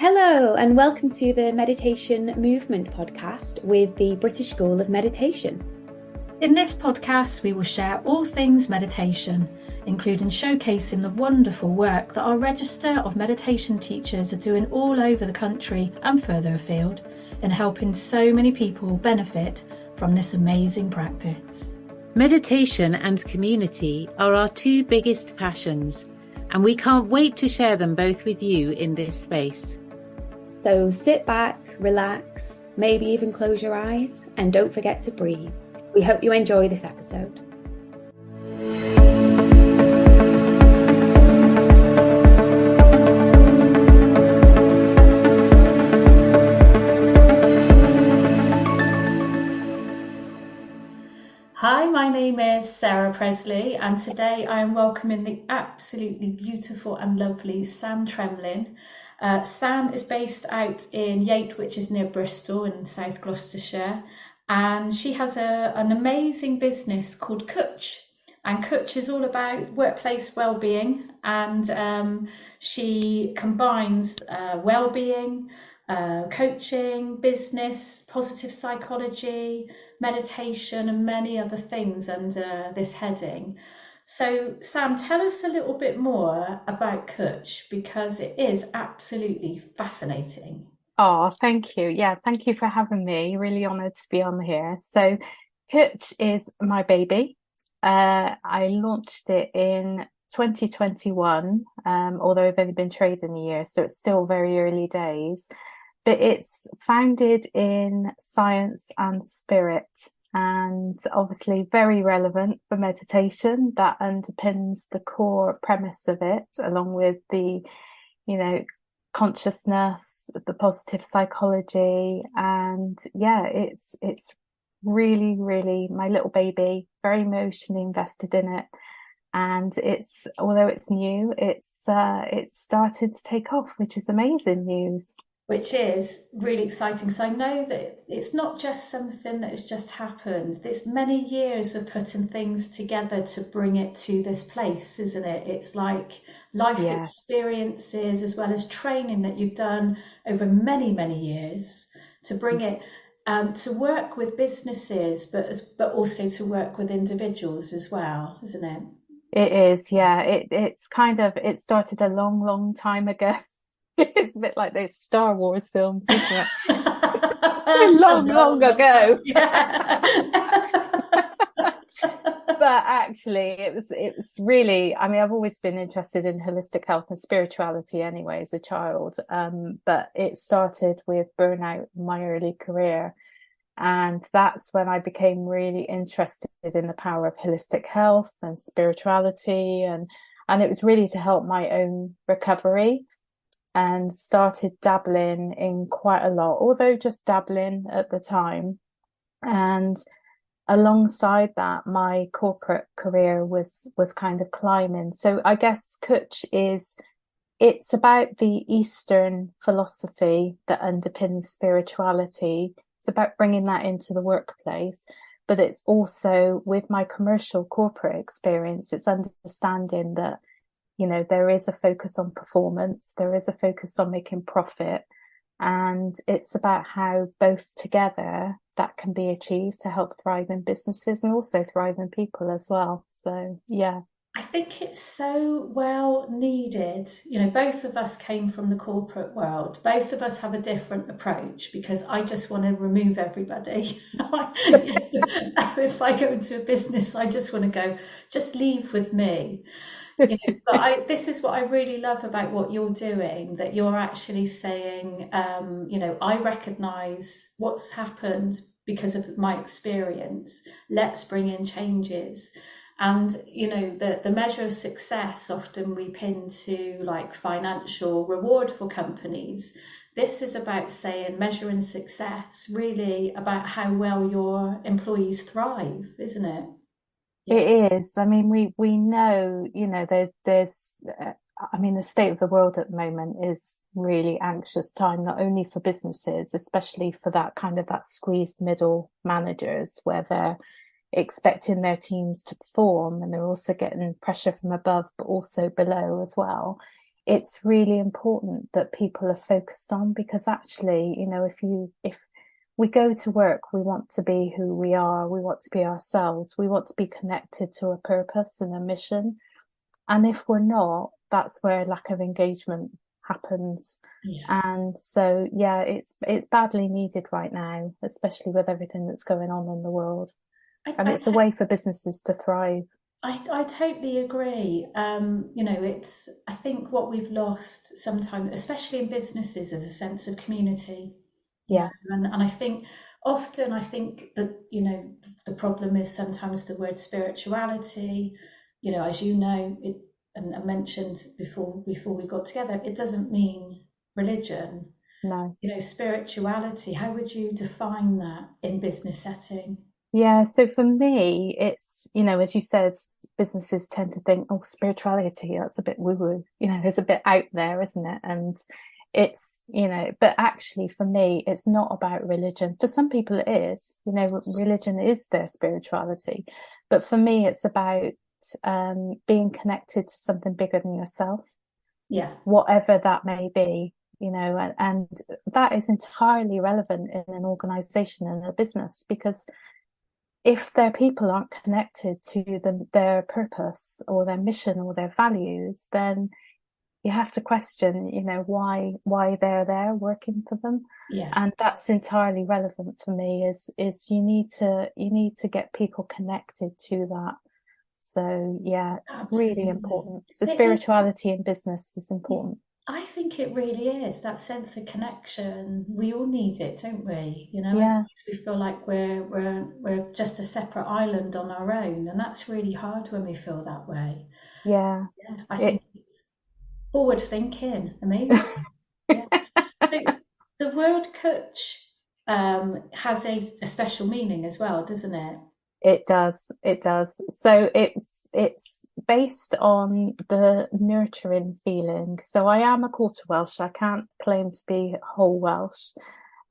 Hello, and welcome to the Meditation Movement podcast with the British School of Meditation. In this podcast, we will share all things meditation, including showcasing the wonderful work that our register of meditation teachers are doing all over the country and further afield in helping so many people benefit from this amazing practice. Meditation and community are our two biggest passions, and we can't wait to share them both with you in this space. So sit back, relax, maybe even close your eyes, and don't forget to breathe. We hope you enjoy this episode. Hi, my name is Sarah Presley, and today I am welcoming the absolutely beautiful and lovely Sam Tremlin. Sam is based out in Yate, which is near Bristol in South Gloucestershire, and she has an amazing business called Kuutch. And Kuutch is all about workplace well-being, and she combines well-being, coaching, business, positive psychology, meditation, and many other things under this heading. So, Sam, tell us a little bit more about Kuutch, because it is absolutely fascinating. Oh, thank you. Yeah, thank you for having me. Really honoured to be on here. So, Kuutch is my baby. I launched it in 2021, although I've only been trading a year, so it's still very early days. But it's founded in science and spirit, and obviously very relevant for meditation. That underpins the core premise of it, along with the, consciousness, the positive psychology, and yeah, it's really, really my little baby, very emotionally invested in it. And although it's new, it's started to take off, which is amazing news. Which is really exciting. So I know that it's not just something that has just happened. There's many years of putting things together to bring it to this place, isn't it? It's like life experiences as well as training that you've done over many, many years to bring it to work with businesses, but also to work with individuals as well, isn't it? It is, yeah. It started a long, long time ago. It's a bit like those Star Wars films, isn't it? long ago. Yeah. But actually, it was really, I've always been interested in holistic health and spirituality anyway as a child. But it started with burnout in my early career. And that's when I became really interested in the power of holistic health and spirituality. And it was really to help my own recovery, and started dabbling in quite a lot, although just dabbling at the time. And alongside that, my corporate career was kind of climbing. So I guess Kuutch it's about the Eastern philosophy that underpins spirituality. It's about bringing that into the workplace, but it's also, with my commercial corporate experience, it's understanding that there is a focus on performance, there is a focus on making profit, and it's about how both together that can be achieved to help thrive in businesses and also thrive in people as well. So, yeah. I think it's so well needed. Both of us came from the corporate world. Both of us have a different approach, because I just want to remove everybody. If I go into a business, I just want to go, just leave with me. But this is what I really love about what you're doing, that you're actually saying, I recognise what's happened because of my experience. Let's bring in changes. And, the measure of success often we pin to like financial reward for companies. This is about saying measuring success, really about how well your employees thrive, isn't it? It is. We know, there's the state of the world at the moment is really anxious time, not only for businesses, especially for that squeezed middle managers, where they're expecting their teams to perform and they're also getting pressure from above, but also below as well. it's really important that people are focused on, because actually, you know, if we go to work, we want to be who we are, we want to be ourselves, we want to be connected to a purpose and a mission. And if we're not, that's where lack of engagement happens. Yeah. And so, yeah, it's badly needed right now, especially with everything that's going on in the world. And it's a way for businesses to thrive. I totally agree. You know, I think what we've lost sometimes, especially in businesses, is a sense of community. Yeah. And I think often, I think that, you know, the problem is sometimes the word spirituality, you know, as you know, and I mentioned before we got together, it doesn't mean religion. No. You know, spirituality, how would you define that in business setting? Yeah, so for me, it's, you know, as you said, businesses tend to think, oh, spirituality, that's a bit woo-woo, you know, it's a bit out there, isn't it? And it's, you know, but actually for me, it's not about religion. For some people it is, you know, religion is their spirituality. But for me, it's about being connected to something bigger than yourself. Yeah. Whatever that may be, you know, and that is entirely relevant in an organization and a business, because if their people aren't connected to their purpose or their mission or their values, then you have to question, you know, why they're there working for them. Yeah. And that's entirely relevant for me, is you need to get people connected to that. So yeah, it's Absolutely. really important. So spirituality in business is important. I think it really is, that sense of connection. We all need it, don't we? You know, Yeah. we feel like we're just a separate island on our own, and that's really hard when we feel that way. Yeah. Yeah, I think it's forward thinking, amazing. Yeah. So the word Kuutch has a special meaning as well, doesn't it? It does. So it's based on the nurturing feeling. So I am a quarter Welsh. I can't claim to be whole Welsh.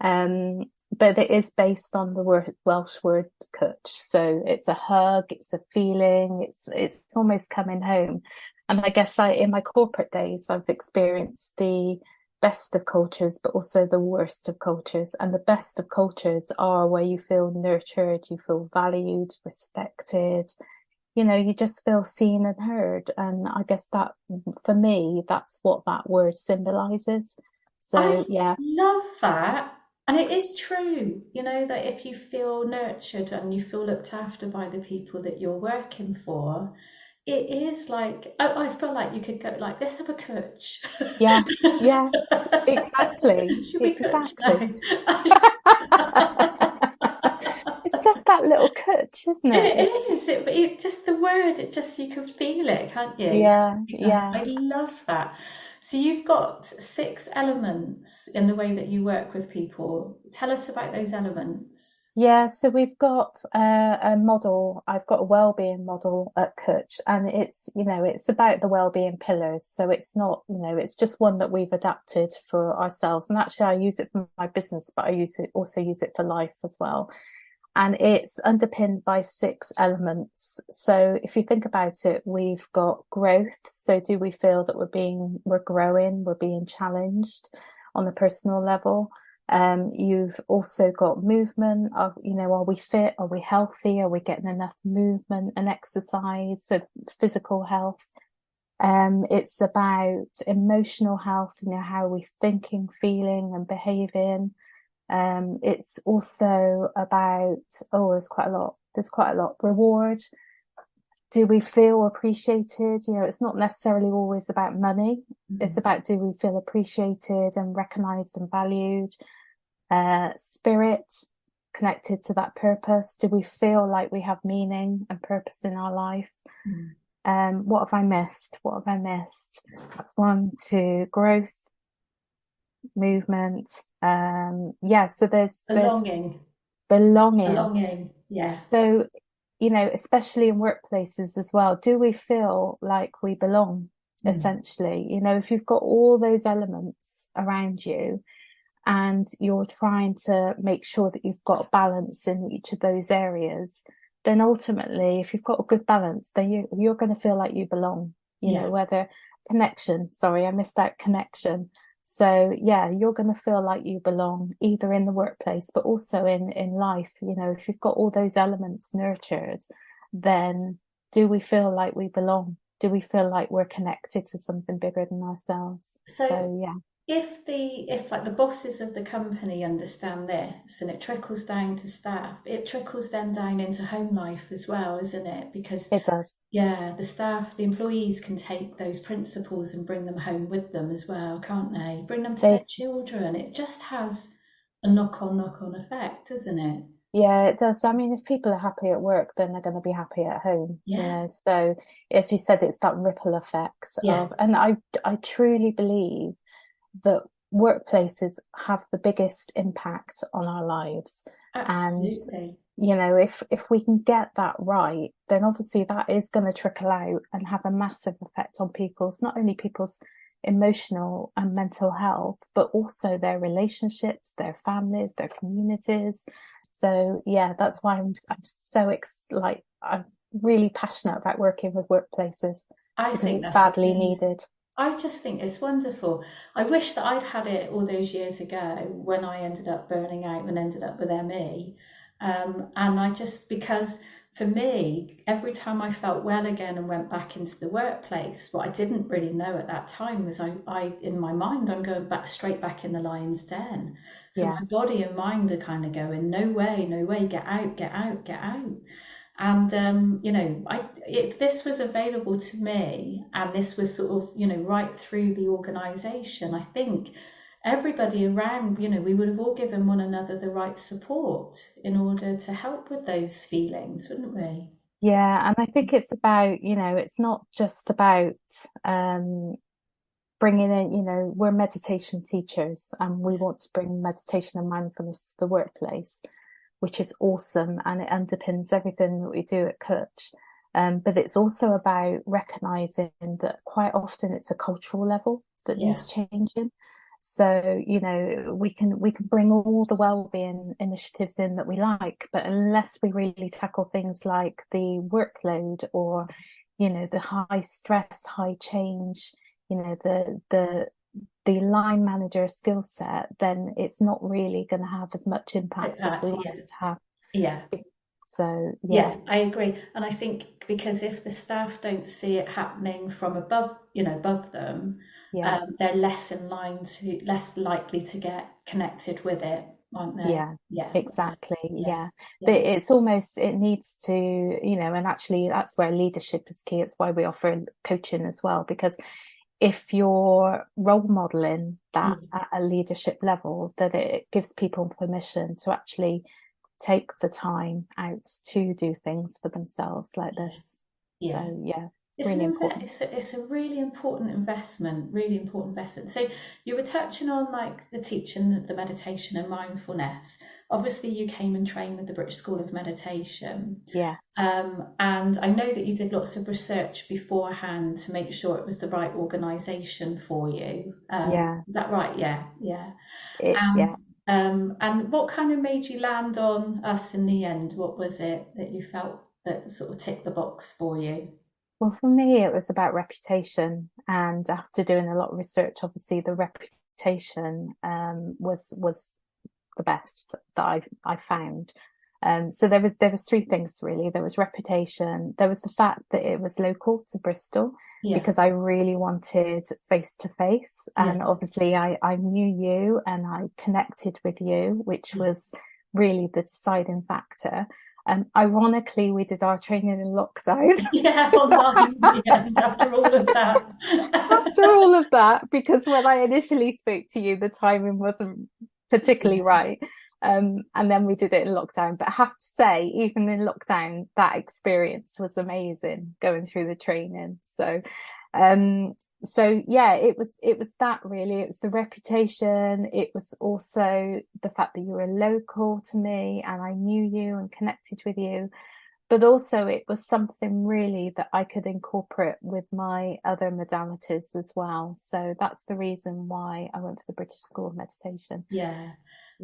But it is based on the Welsh word Kuutch. So it's a hug, it's a feeling, it's almost coming home. And I guess in my corporate days, I've experienced the best of cultures, but also the worst of cultures. And the best of cultures are where you feel nurtured, you feel valued, respected, you know, you just feel seen and heard. And I guess that, for me, that's what that word symbolizes. So, yeah. Love that. And it is true, you know, that if you feel nurtured and you feel looked after by the people that you're working for, it is like, I feel like you could go like, let's have a Kuutch. Yeah, exactly. Should we Kuutch It's just that little Kuutch, isn't it? It is. It just the word, it just, you can feel it, can't you? Yeah. I love that. So you've got 6 elements in the way that you work with people. Tell us about those elements. Yeah, so we've got a model. I've got a well-being model at Kuutch, and it's, you know, it's about the well-being pillars. So it's not, you know, it's just one that we've adapted for ourselves. And actually, I use it for my business, but I also use it for life as well. And it's underpinned by 6 elements. So if you think about it, we've got growth. So do we feel that we're growing, we're being challenged on a personal level? You've also got movement. Are we fit? Are we healthy? Are we getting enough movement and exercise? So physical health. It's about emotional health, you know, how are we thinking, feeling and behaving. It's also about, there's quite a lot. Reward. Do we feel appreciated? You know, it's not necessarily always about money. Mm-hmm. It's about, do we feel appreciated and recognized and valued? Spirit, connected to that purpose. Do we feel like we have meaning and purpose in our life? Mm. What have I missed? That's 1, 2, growth, movement. So there's belonging. Yeah. So, you know, especially in workplaces as well, do we feel like we belong? Essentially, you know, if you've got all those elements around you and you're trying to make sure that you've got balance in each of those areas, then ultimately, if you've got a good balance, then you're going to feel like you belong. you know, whether connection, sorry, I missed out connection. So yeah, you're going to feel like you belong either in the workplace, but also in life. You know, if you've got all those elements nurtured, then do we feel like we belong? Do we feel like we're connected to something bigger than ourselves? So yeah. If like the bosses of the company understand this and it trickles down to staff, it trickles then down into home life as well, isn't it? Because It does. yeah, the staff, the employees can take those principles and bring them home with them as well, can't they? Bring them to their children. It just has a knock-on effect, doesn't it? Yeah, it does. I mean, if people are happy at work, then they're going to be happy at home, you Yeah, know. So as you said, it's that ripple effect yeah, of, and I truly believe that workplaces have the biggest impact on our lives. And, absolutely. you know, if we can get that right, then obviously that is going to trickle out and have a massive effect on people's, not only people's emotional and mental health, but also their relationships, their families, their communities. So yeah, that's why I'm so I'm really passionate about working with workplaces I because think it's that's badly amazing. needed. I just think it's wonderful. I wish that I'd had it all those years ago when I ended up burning out and ended up with ME. And I just, because for me, every time I felt well again and went back into the workplace, what I didn't really know at that time was I in my mind, I'm going back straight back in the lion's den. So Yeah. my body and mind are kind of going, no way, no way, get out, get out, get out. And you know, if this was available to me, and this was sort of, you know, right through the organisation, I think everybody around, you know, we would have all given one another the right support in order to help with those feelings, wouldn't we? Yeah, and I think it's about, you know, it's not just about bringing in, you know, we're meditation teachers and we want to bring meditation and mindfulness to the workplace, which is awesome, and it underpins everything that we do at Kuutch. But it's also about recognizing that quite often it's a cultural level that Yeah, needs changing. So, you know, we can bring all the well-being initiatives in that we like, but unless we really tackle things like the workload or, you know, the high stress, high change, you know, the line manager skill set, then it's not really going to have as much impact as we yeah, want it to have. yeah. So yeah, Yeah, I agree. And I think because if the staff don't see it happening from above, you know, above them, yeah, they're less likely to get connected with it, aren't they? yeah, Yeah, exactly. yeah, Yeah. But yeah, it's almost, it needs to, you know, and actually that's where leadership is key. It's why we offer coaching as well, because if you're role modeling that mm, at a leadership level, that it gives people permission to actually take the time out to do things for themselves like yeah, this. yeah. So yeah, It's really important. it's a really important investment, really important investment. So you were touching on like the teaching, the meditation and mindfulness. Obviously, you came and trained with the British School of Meditation. Yeah, And I know that you did lots of research beforehand to make sure it was the right organisation for you. yeah, Is that right? Yeah, yeah. yeah. And what kind of made you land on us in the end? What was it that you felt that sort of ticked the box for you? Well, for me, it was about reputation, and after doing a lot of research, obviously the reputation was the best that I found. So there was three things really. There was reputation. There was the fact that it was local to Bristol Yeah, because I really wanted face to face. yeah, And obviously I knew you and I connected with you, which was really the deciding factor. Ironically, we did our training in lockdown. yeah, online in the end after all of that. After all of that, because when I initially spoke to you, the timing wasn't particularly Yeah, right. And then we did it in lockdown. But I have to say, even in lockdown, that experience was amazing going through the training. Um, so yeah, it was that really. It was the reputation. It was also the fact that you were local to me and I knew you and connected with you. But also it was something really that I could incorporate with my other modalities as well. So that's the reason why I went for the British School of Meditation. yeah.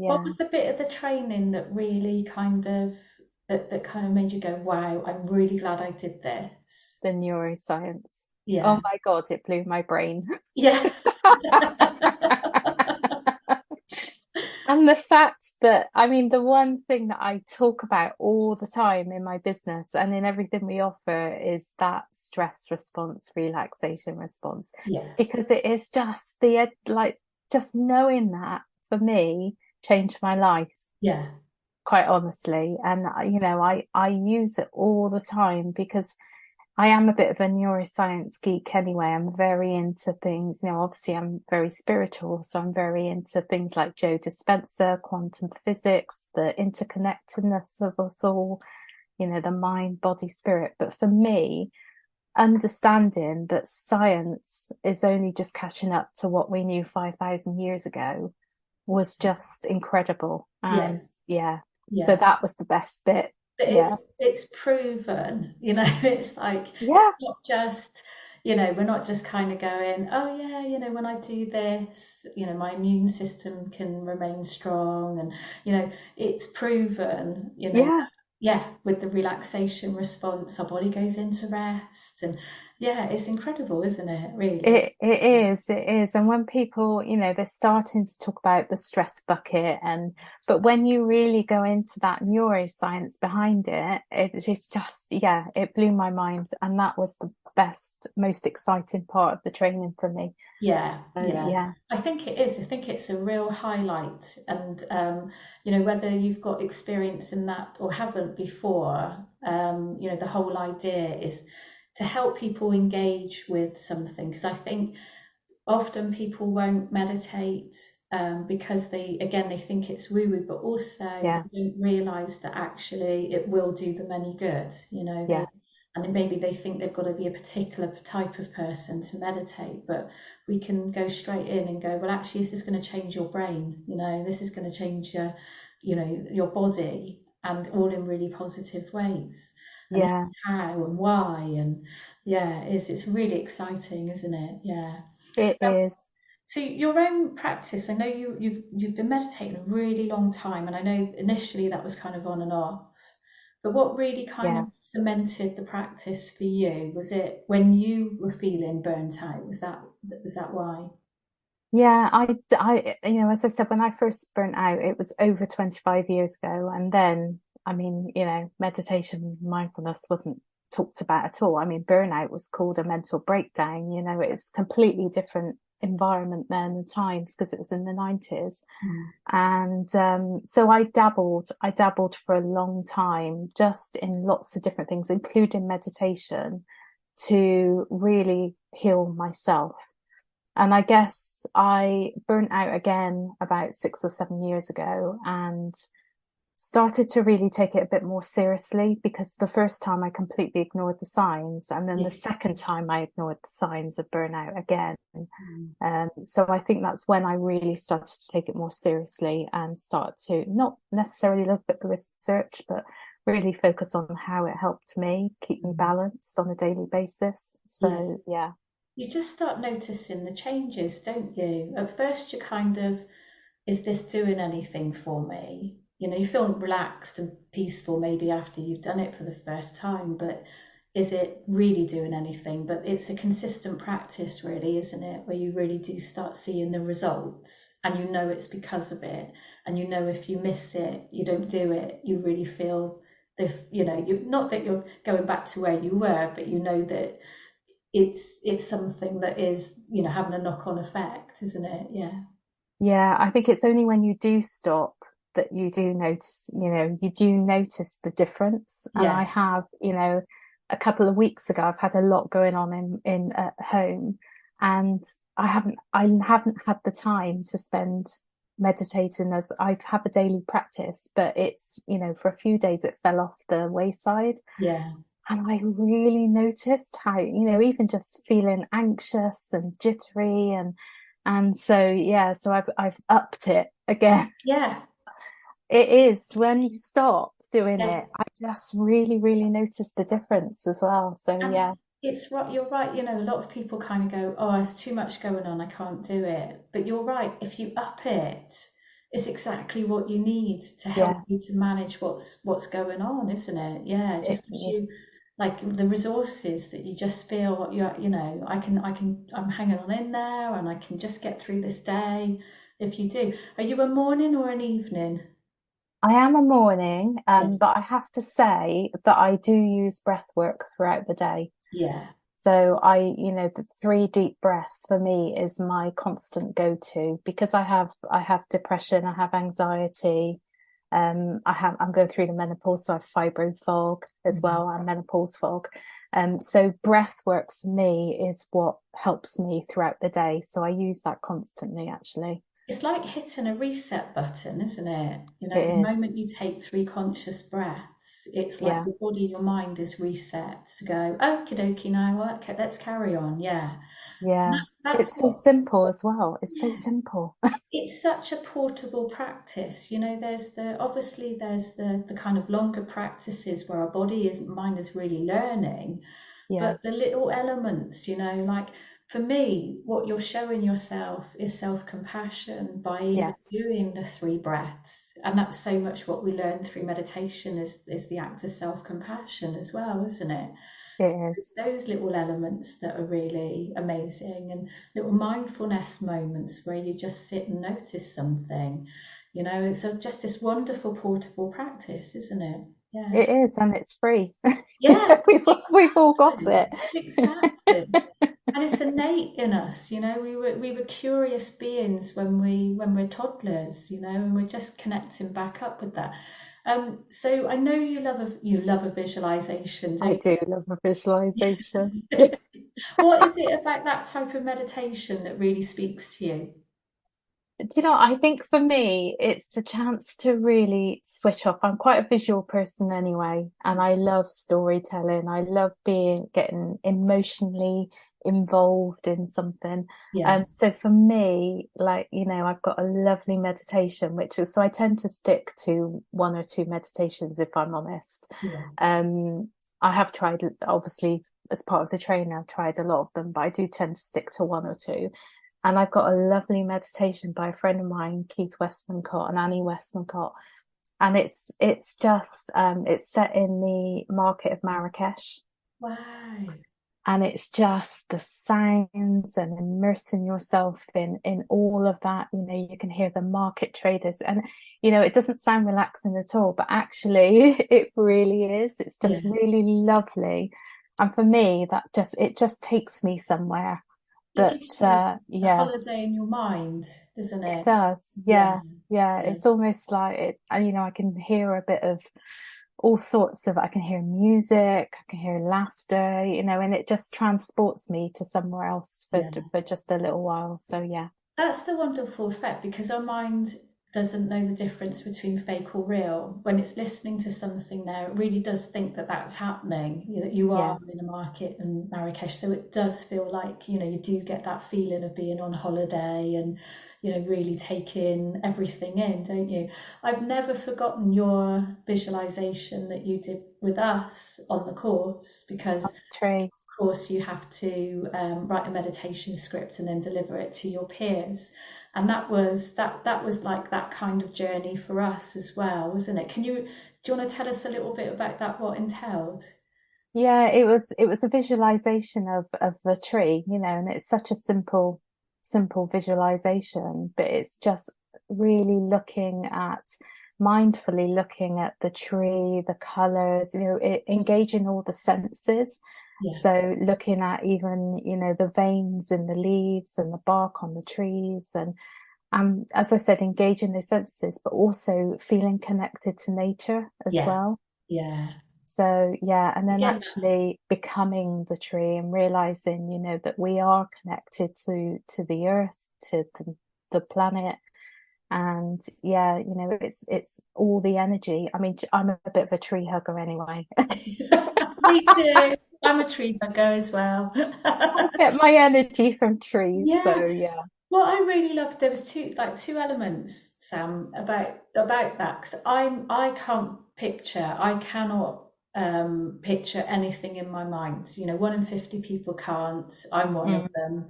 What Yeah, was the bit of the training that really kind of that kind of made you go, wow, I'm really glad I did this? the neuroscience. Yeah. Oh my God, it blew my brain. Yeah. And the fact that, I mean, the one thing that I talk about all the time in my business and in everything we offer is that stress response, relaxation response, Yeah. because it is just like, just knowing that for me changed my life, Yeah. quite honestly. And, I use it all the time because I am a bit of a neuroscience geek anyway. I'm very into things, obviously I'm very spiritual, so I'm very into things like Joe Dispenza, quantum physics, the interconnectedness of us all, the mind, body, spirit. But for me, understanding that science is only just catching up to what we knew 5,000 years ago was just incredible. Yeah. And yeah, so Yeah. that was the best bit. But Yeah. it's proven, it's like, Yeah. it's not just, we're not just kind of going, oh yeah, when I do this, my immune system can remain strong, and it's proven, Yeah. yeah, with the relaxation response, our body goes into rest, and yeah, it's incredible, isn't it, really? It is. And when people, they're starting to talk about the stress bucket, but when you really go into that neuroscience behind it's just, yeah, it blew my mind. And that was the best, most exciting part of the training for me. Yeah, So, yeah. yeah, I think it is. I think it's a real highlight. And, whether you've got experience in that or haven't before, the whole idea is to help people engage with something. Because I think often people won't meditate because they think it's woo-woo, but also yeah, they don't realize that actually it will do them any good. yes, And then maybe they think they've got to be a particular type of person to meditate, but we can go straight in and go, well, actually, this is going to change your brain. This is going to change your body, and all in really positive ways. And this yeah, is how and why, and yeah, it's really exciting, isn't it? Yeah. it Um, is. so your own practice, I know you've been meditating a really long time, and I know initially that was kind of on and off. But what really kind Yeah. of cemented the practice for you? Was it when you were feeling burnt out? Was that why? Yeah, as I said, when I first burnt out, it was over 25 years ago. And then, I mean, meditation, mindfulness wasn't talked about at all. I mean, burnout was called a mental breakdown. It was completely different environment then and times because it was in the 90s. Mm. And so I dabbled for a long time, just in lots of different things, including meditation, to really heal myself. And I guess I burnt out again about 6 or 7 years ago and started to really take it a bit more seriously, because the first time I completely ignored the signs, and then Yeah. the second time I ignored the signs of burnout again. Mm. So I think that's when I really started to take it more seriously and start to not necessarily look at the research, but really focus on how it helped me keep me balanced on a daily basis. So yeah. You just start noticing the changes, don't you? At first, you're kind of, is this doing anything for me? You feel relaxed and peaceful maybe after you've done it for the first time, but is it really doing anything? But it's a consistent practice, really, isn't it? Where you really do start seeing the results, and it's because of it. And if you miss it, you don't do it, you really feel if you not that you're going back to where you were, but that it's something that is having a knock-on effect, isn't it? Yeah, I think it's only when you do stop that you do notice the difference. And Yeah. I have, a couple of weeks ago, I've had a lot going on in at home, and I haven't had the time to spend meditating as I have a daily practice, but it's, for a few days it fell off the wayside. Yeah. And I really noticed how, even just feeling anxious and jittery, and so yeah, so I've upped it again. Yeah. It is when you stop doing Yeah. it, I just really, really notice the difference as well. So And yeah, it's right, you're right, a lot of people kind of go, oh, there's too much going on, I can't do it. But you're right, if you up it, it's exactly what you need to help yeah, you to manage what's going on, isn't it? Yeah, it it, just gives you like the resources that you just feel I'm hanging on in there and I can just get through this day. If you do, are you a morning or an evening? I am a morning, Yeah. but I have to say that I do use breath work throughout the day. Yeah. So the 3 deep breaths for me is my constant go-to because I have depression, I have anxiety, I'm going through the menopause, so I have fibro fog as well, and menopause fog. So breath work for me is what helps me throughout the day. So I use that constantly, actually. It's like hitting a reset button, isn't it? It The is. moment you take 3 conscious breaths, it's like Yeah. your body, your mind is reset to go, okie dokie now, okay, let's carry on. Yeah. Yeah. That's It's so what, simple as well. It's so yeah. simple. It's such a portable practice. There's the kind of longer practices where our mind is really learning, Yeah. but the little elements, like for me, what you're showing yourself is self-compassion by even Yes, doing the 3 breaths. And that's so much what we learn through meditation is the act of self-compassion as well, isn't it? it It's is. those little elements that are really amazing, and little mindfulness moments where you just sit and notice something. It's just this wonderful portable practice, isn't it? Yeah. It is, and it's free. Yeah, We've all got exactly. it. Exactly. And it's innate in us, we were curious beings when we're toddlers, and we're just connecting back up with that. So I know you love a visualization, I don't do love a visualization. you? What is it about that type of meditation that really speaks to you? Do you know, I think for me, it's a chance to really switch off. I'm quite a visual person anyway, and I love storytelling. I love getting emotionally involved in something. Yeah, So for me, like, I've got a lovely meditation, so I tend to stick to 1 or 2 meditations if I'm honest. yeah, Um, I have tried, obviously, as part of the training, I've tried a lot of them, but I do tend to stick to 1 or 2. And I've got a lovely meditation by a friend of mine, Keith Westmancott and Annie Westmancott. And it's just it's set in the market of Marrakesh. wow, And it's just the sounds and immersing yourself in all of that. You can hear the market traders, and it doesn't sound relaxing at all, but actually it really is. It's yeah. just really lovely. And for me, it just takes me somewhere It that gives you a yeah. holiday in your mind, doesn't It it? does, Yeah, yeah, yeah. yeah, It's almost like it, I can hear a bit of all sorts of, I can hear music, I can hear laughter, and it just transports me to somewhere else yeah. for just a little while. So yeah, That's the wonderful effect, because our mind doesn't know the difference between fake or real. When it's listening to something there, it really does think that that's happening. You yeah, are in a market in Marrakesh, so it does feel like, you do get that feeling of being on holiday and, really taking everything in, don't you? I've never forgotten your visualization that you did with us on the course, because true. course you have to write a meditation script and then deliver it to your peers, and that was like that kind of journey for us as well, wasn't it? Do you want to tell us a little bit about that, what entailed? Yeah, it was a visualization of a tree, and it's such a simple visualization, but it's just really mindfully looking at the tree, the colors, engaging all the senses. Yeah, So looking at even, the veins in the leaves and the bark on the trees, and as I said, engaging the senses, but also feeling connected to nature as yeah, well. yeah. So yeah, and then Again, actually becoming the tree and realizing, that we are connected to the earth, to the planet. And yeah, it's all the energy. I mean, I'm a bit of a tree hugger anyway. me too. I'm a tree hugger as well. I get my energy from trees, Yeah. so yeah. What I really loved, there was two elements, Sam, about that, because I cannot picture anything in my mind. 1 in 50 people can't. I'm one of Mm, them,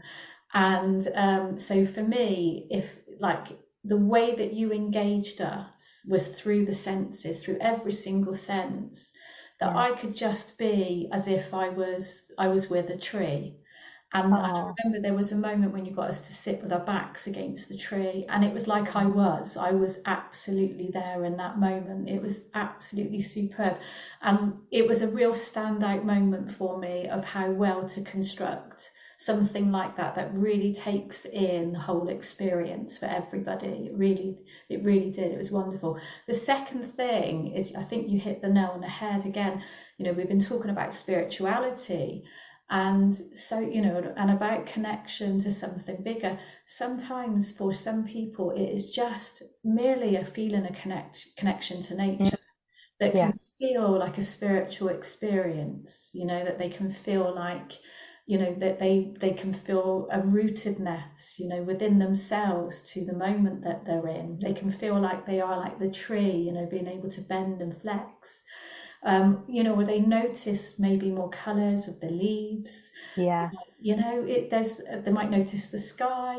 and so for me, if like the way that you engaged us was through the senses, through every single sense, that I could just be as if I was with a tree. And I Oh, remember there was a moment when you got us to sit with our backs against the tree, and it was like I was absolutely there in that moment. It was absolutely superb. And it was a real standout moment for me of how well to construct something like that, that really takes in the whole experience for everybody. It really did. It was wonderful. The second thing is, I think you hit the nail on the head again. You know, we've been talking about spirituality, and so, you know, and about connection to something bigger. Sometimes for some people it is just merely a feeling, a connection to nature, that yeah, can feel like a spiritual experience, you know, that they can feel like, you know, that they can feel a rootedness, you know, within themselves to the moment that they're in. They can feel like they are like the tree, you know, being able to bend and flex. You know, where they notice maybe more colours of the leaves. yeah, You know, they might notice the sky.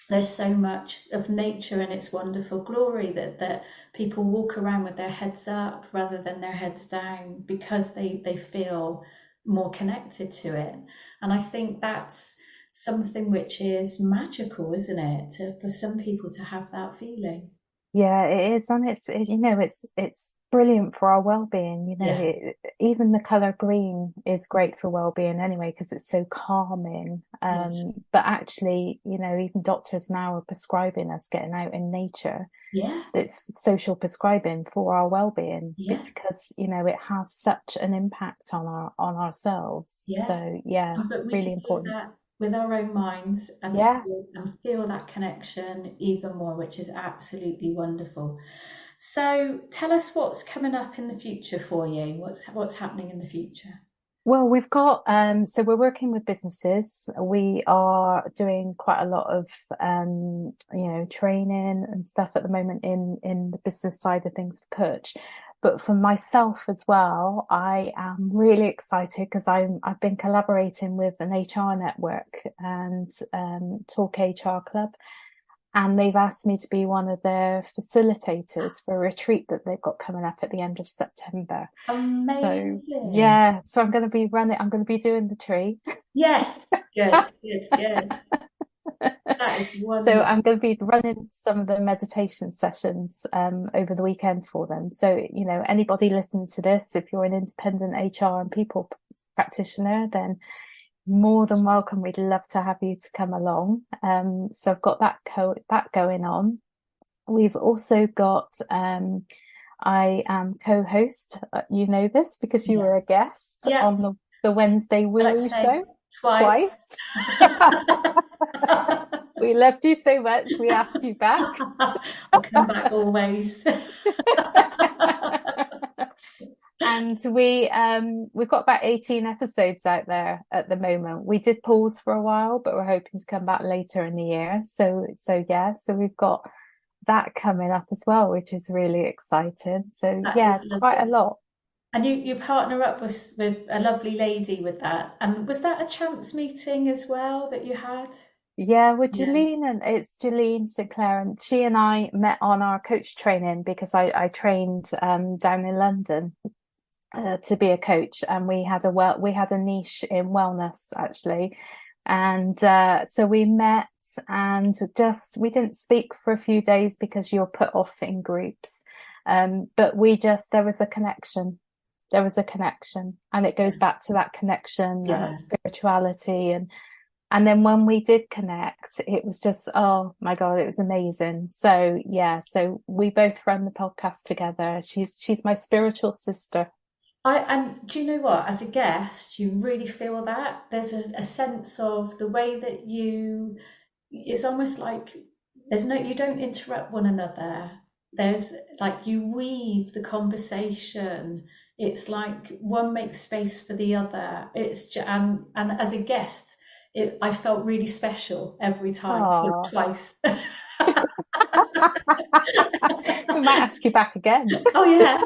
There's so much of nature and its wonderful glory that people walk around with their heads up rather than their heads down, because they feel more connected to it. And I think that's something which is magical, isn't it, for some people to have that feeling. yeah, it is. And you know, it's brilliant for our well-being. You know, Yeah, even the color green is great for well-being anyway, because it's so calming. yeah, But actually, you know, even doctors now are prescribing us getting out in nature. yeah, It's social prescribing for our well-being, yeah, because, you know, it has such an impact on ourselves. yeah. So yeah, it's But we really could do important. that with our own minds and Yeah. still and feel that connection even more, which is absolutely wonderful. So tell us what's coming up in the future for you. What's happening in the future? Well, we've got so we're working with businesses. We are doing quite a lot of you know, training and stuff at the moment in the business side of things for Kuutch. But for myself as well, I am really excited because I've been collaborating with an HR network and Talk HR Club, and they've asked me to be one of their facilitators for a retreat that they've got coming up at the end of September. So Amazing. yeah, so I'm going to be doing the tree. Yes. Good, good, good. That is So wonderful. I'm going to be running some of the meditation sessions over the weekend for them. So, you know, anybody listening to this, if you're an independent HR and people practitioner, then more than welcome. We'd love to have you to come along. So I've got that going on. We've also got I am co-host. You know this because you Yeah. were a guest Yeah. on the Wednesday I like to Woo say show twice. twice. We loved you so much, we asked you back. I'll come back always. And we've got about 18 episodes out there at the moment. We did pause for a while, but we're hoping to come back later in the year. So yeah, so we've got that coming up as well, which is really exciting. So That yeah, is quite a lovely. lot. And you partner up with a lovely lady with that. And was that a chance meeting as well that you had? Yeah, with Yeah. Jeline, and it's Jeline Sinclair, and she and I met on our coach training because I trained down in London to be a coach, and we had a niche in wellness actually, and so we met, and we didn't speak for a few days because you're put off in groups, but there was a connection. There was a connection, and it goes back to that connection, Yeah. spirituality, and then when we did connect, it was just, oh my God, it was amazing. So yeah, so we both run the podcast together. She's my spiritual sister. And do you know what? As a guest, you really feel that there's a sense of the way that it's almost like you don't interrupt one another. There's like you weave the conversation. It's like one makes space for the other. And as a guest, I felt really special every time, Oh, twice. we might ask you back again. Oh yeah.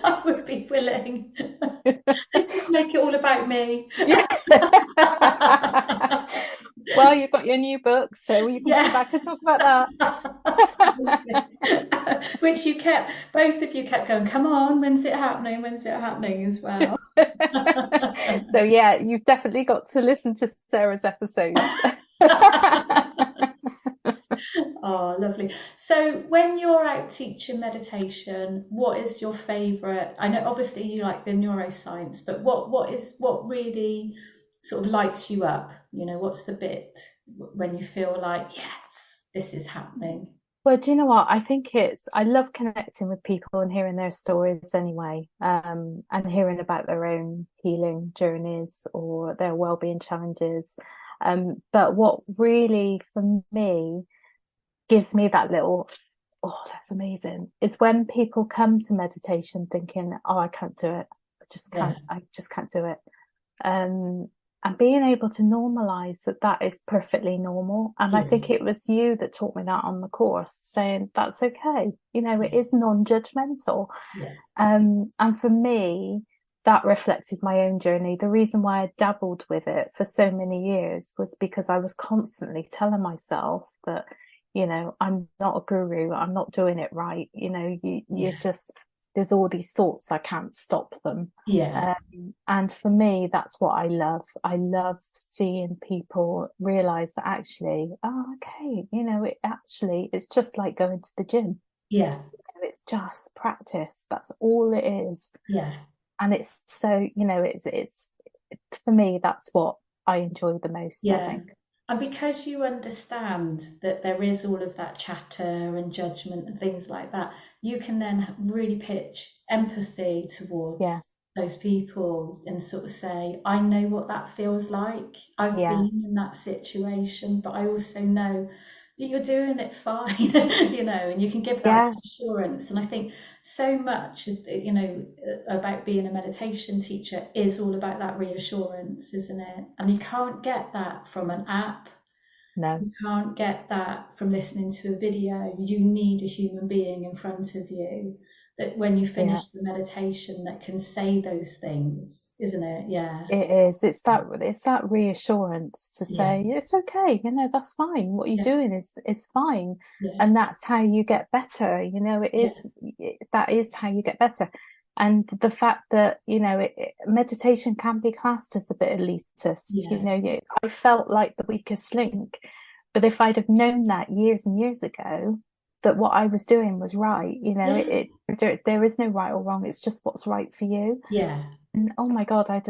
I would be willing. Let's just make it all about me. Yeah. Well, you've got your new book, so you can come back and talk about that. Which both of you kept going, come on, when's it happening? When's it happening as well? So yeah, you've definitely got to listen to Sarah's episodes. Oh, lovely. So when you're out teaching meditation, what is your favorite? I know obviously you like the neuroscience, but what really sort of lights you up? What's the bit when you feel like, yes, this is happening? Well, do you know what? I love connecting with people and hearing their stories anyway, and hearing about their own healing journeys or their well-being challenges. But what really, for me, gives me that little, oh, that's amazing, is when people come to meditation thinking, oh, I can't do it. I just can't do it. And being able to normalize that is perfectly normal. And I think it was you that taught me that on the course, saying that's okay. It is non-judgmental. Yeah. And for me, that reflected my own journey. The reason why I dabbled with it for so many years was because I was constantly telling myself that, I'm not a guru, I'm not doing it right. You're just, there's all these thoughts, I can't stop them. Yeah. And for me, that's what I love. I love seeing people realize that actually, it's just like going to the gym. Yeah. It's just practice. That's all it is. Yeah. And it's so, it's for me, that's what I enjoy the most, yeah. I think. And because you understand that there is all of that chatter and judgment and things like that, you can then really pitch empathy towards those people and sort of say, I know what that feels like. I've been in that situation, but I also know that you're doing it fine, and you can give that assurance. And I think so much, about being a meditation teacher is all about that reassurance, isn't it? And you can't get that from an app. No. You can't get that from listening to a video. You need a human being in front of you that when you finish the meditation that can say those things, isn't it? Yeah. It is. It's that reassurance to say, it's okay, that's fine. What you're doing is fine. Yeah. And that's how you get better. That is how you get better. And the fact that, meditation can be classed as a bit elitist, I felt like the weakest link. But if I'd have known that years and years ago, that what I was doing was right, there is no right or wrong. It's just what's right for you. Yeah. And oh my God, I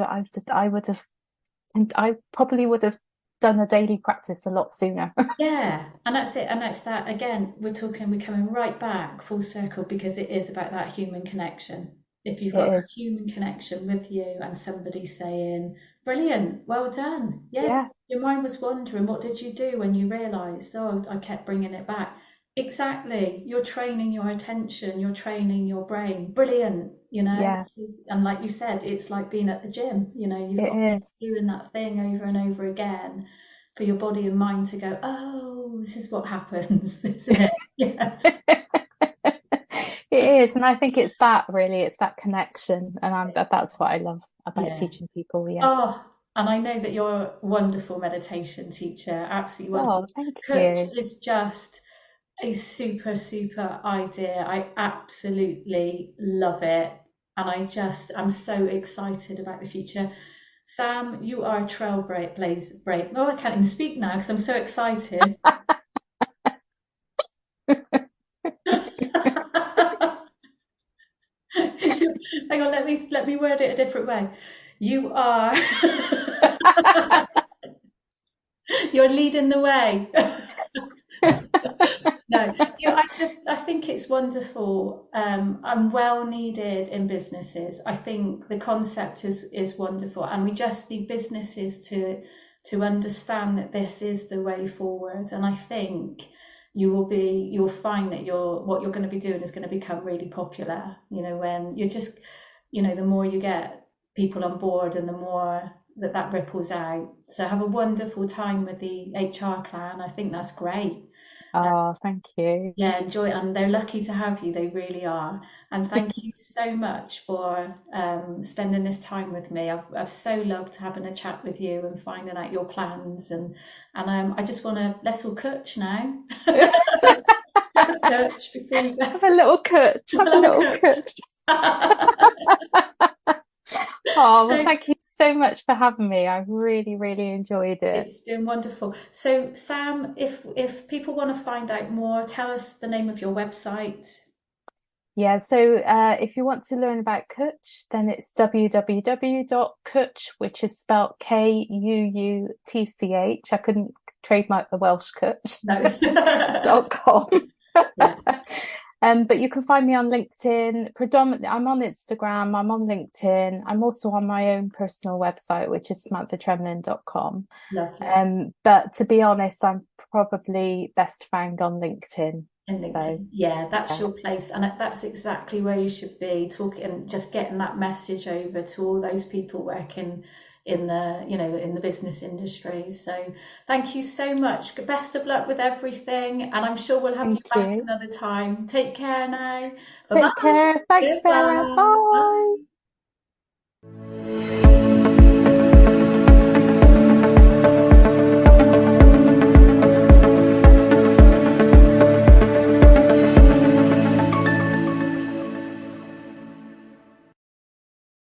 probably would have done a daily practice a lot sooner. Yeah, and that's it. And that's that again, we're coming right back full circle because it is about that human connection. If you've got a human connection with you and somebody saying, brilliant, well done. Yeah. Your mind was wandering. What did you do when you realised, oh, I kept bringing it back? Exactly. You're training your attention. You're training your brain. Brilliant. And like you said, it's like being at the gym. You've got to keep doing that thing over and over again for your body and mind to go, oh, this is what happens, isn't it? Yeah. It is, and I think it's that connection, and that's what I love about teaching people. Oh, and I know that you're a wonderful meditation teacher, absolutely wonderful. Oh, thank Kuutch you. is just a super, super idea. I absolutely love it, and I'm so excited about the future. Sam, you are a trailblazer. Oh, I can't even speak now because I'm so excited. Hang on, let me word it a different way. You are you're leading the way. No, I think it's wonderful and well needed in businesses. I think the concept is wonderful, and we just need businesses to understand that this is the way forward. And I think you'll find that what you're going to be doing is going to become really popular. When you're just, the more you get people on board and the more that ripples out. So have a wonderful time with the HR clan. I think that's great. Oh, thank you. Yeah, enjoy, and they're lucky to have you. They really are. And thank you so much for spending this time with me. I've so loved having a chat with you and finding out your plans. And I just want to, let's all Kuutch now. Have a Kuutch before we go. Have a little Kuutch. Have a little Kuutch. Oh, well, thank you so much for having me. I really, really enjoyed it. It's been wonderful. So, Sam, if people want to find out more, tell us the name of your website. Yeah, so if you want to learn about Kuutch, then it's www.kuutch, which is spelled Kuutch. I couldn't trademark the Welsh Kuutch. No. .com. Yeah. But you can find me on LinkedIn. Predominantly, I'm on Instagram, I'm on LinkedIn. I'm also on my own personal website, which is samanthatremlin.com. Lovely. But to be honest, I'm probably best found on LinkedIn. And LinkedIn. So, yeah, that's your place, and that's exactly where you should be, talking and just getting that message over to all those people working in the, in the business industry. So thank you so much. Best of luck with everything, and I'm sure we'll have you back another time. Take care now. Take care. Thanks, Sarah. Goodbye. Bye. Bye.